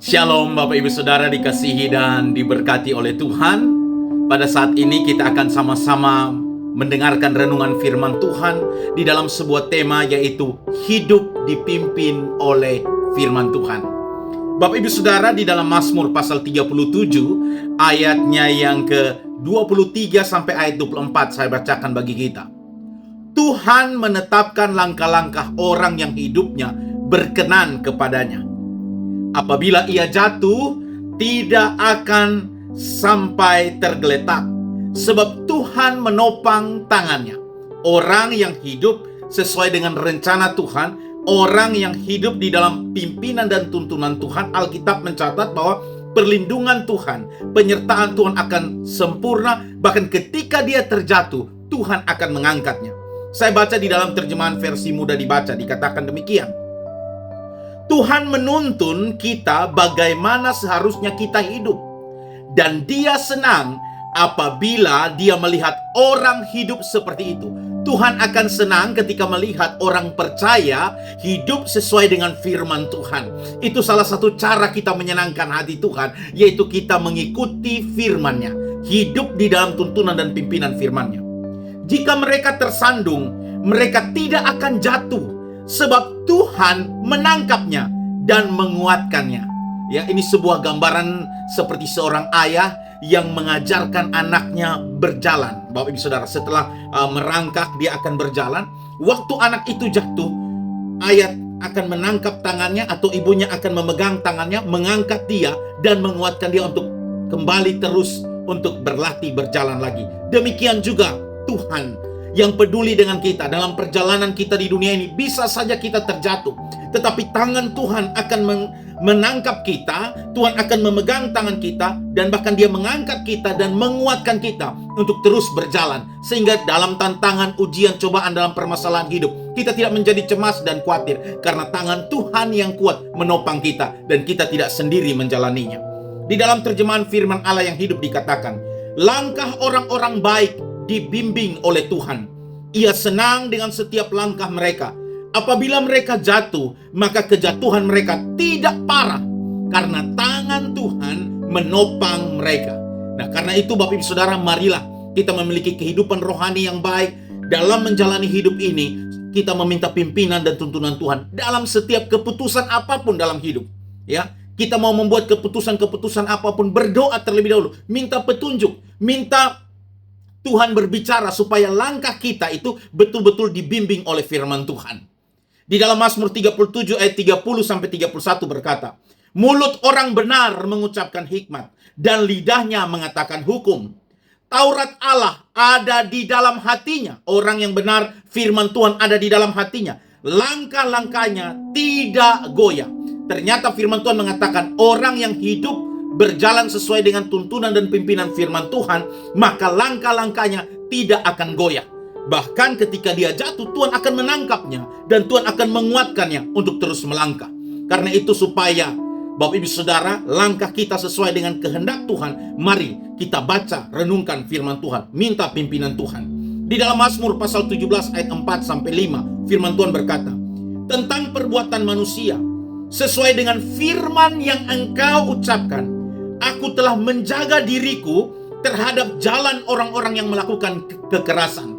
Shalom Bapak Ibu Saudara, dikasihi dan diberkati oleh Tuhan. Pada saat ini kita akan sama-sama mendengarkan renungan firman Tuhan di dalam sebuah tema, yaitu hidup dipimpin oleh firman Tuhan. Bapak Ibu Saudara, di dalam Mazmur pasal 37 ayatnya yang ke-23 sampai ayat 24 saya bacakan bagi kita. Tuhan menetapkan langkah-langkah orang yang hidupnya berkenan kepadanya. Apabila ia jatuh, tidak akan sampai tergeletak, sebab Tuhan menopang tangannya. Orang yang hidup sesuai dengan rencana Tuhan, orang yang hidup di dalam pimpinan dan tuntunan Tuhan, Alkitab mencatat bahwa perlindungan Tuhan, penyertaan Tuhan akan sempurna. Bahkan ketika dia terjatuh, Tuhan akan mengangkatnya. Saya baca di dalam terjemahan versi mudah dibaca, dikatakan demikian. Tuhan menuntun kita bagaimana seharusnya kita hidup, dan Dia senang apabila Dia melihat orang hidup seperti itu. Tuhan akan senang ketika melihat orang percaya hidup sesuai dengan firman Tuhan. Itu salah satu cara kita menyenangkan hati Tuhan, yaitu kita mengikuti firman-Nya, hidup di dalam tuntunan dan pimpinan firman-Nya. Jika mereka tersandung, mereka tidak akan jatuh, sebab Tuhan menangkapnya dan menguatkannya. Ya, ini sebuah gambaran seperti seorang ayah yang mengajarkan anaknya berjalan. Bapak Ibu Saudara, setelah merangkak dia akan berjalan. Waktu anak itu jatuh, ayah akan menangkap tangannya atau ibunya akan memegang tangannya, mengangkat dia dan menguatkan dia untuk kembali terus untuk berlatih berjalan lagi. Demikian juga Tuhan yang peduli dengan kita dalam perjalanan kita di dunia ini. Bisa saja kita terjatuh, tetapi tangan Tuhan akan menangkap kita. Tuhan akan memegang tangan kita, dan bahkan Dia mengangkat kita dan menguatkan kita untuk terus berjalan. Sehingga dalam tantangan, ujian, cobaan dalam permasalahan hidup, kita tidak menjadi cemas dan khawatir, karena tangan Tuhan yang kuat menopang kita, dan kita tidak sendiri menjalaninya. Di dalam terjemahan firman Allah yang hidup dikatakan, langkah orang-orang baik dibimbing oleh Tuhan. Ia senang dengan setiap langkah mereka. Apabila mereka jatuh, maka kejatuhan mereka tidak parah, karena tangan Tuhan menopang mereka. Nah, karena itu Bapak Ibu Saudara, marilah kita memiliki kehidupan rohani yang baik. Dalam menjalani hidup ini, kita meminta pimpinan dan tuntunan Tuhan dalam setiap keputusan apapun dalam hidup. Ya, kita mau membuat keputusan-keputusan apapun, berdoa terlebih dahulu, minta petunjuk, minta Tuhan berbicara supaya langkah kita itu betul-betul dibimbing oleh firman Tuhan. Di dalam Mazmur 37 ayat 30 sampai 31 berkata, mulut orang benar mengucapkan hikmat, dan lidahnya mengatakan hukum. Taurat Allah ada di dalam hatinya. Orang yang benar, firman Tuhan ada di dalam hatinya. Langkah-langkahnya tidak goyah. Ternyata firman Tuhan mengatakan, orang yang hidup berjalan sesuai dengan tuntunan dan pimpinan firman Tuhan, maka langkah-langkahnya tidak akan goyah. Bahkan ketika dia jatuh, Tuhan akan menangkapnya dan Tuhan akan menguatkannya untuk terus melangkah. Karena itu, supaya Bapak Ibu Saudara, langkah kita sesuai dengan kehendak Tuhan, mari kita baca, renungkan firman Tuhan, minta pimpinan Tuhan. Di dalam Mazmur pasal 17 ayat 4 sampai 5, firman Tuhan berkata, tentang perbuatan manusia, sesuai dengan firman yang engkau ucapkan, aku telah menjaga diriku terhadap jalan orang-orang yang melakukan kekerasan.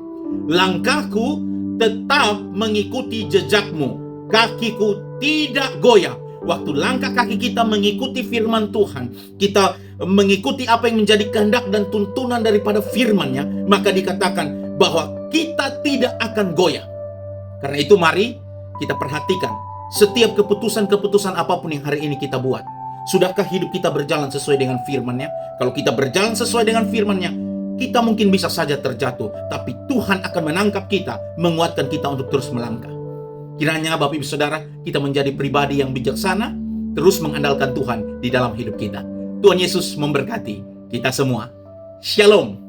Langkahku tetap mengikuti jejakmu. Kakiku tidak goyah. Waktu langkah kaki kita mengikuti firman Tuhan, kita mengikuti apa yang menjadi kehendak dan tuntunan daripada firman-Nya, maka dikatakan bahwa kita tidak akan goyah. Karena itu mari kita perhatikan setiap keputusan-keputusan apapun yang hari ini kita buat. Sudahkah hidup kita berjalan sesuai dengan firman-Nya? Kalau kita berjalan sesuai dengan firman-Nya, kita mungkin bisa saja terjatuh, tapi Tuhan akan menangkap kita, menguatkan kita untuk terus melangkah. Kiranya Bapak Ibu Saudara, kita menjadi pribadi yang bijaksana, terus mengandalkan Tuhan di dalam hidup kita. Tuhan Yesus memberkati kita semua. Shalom.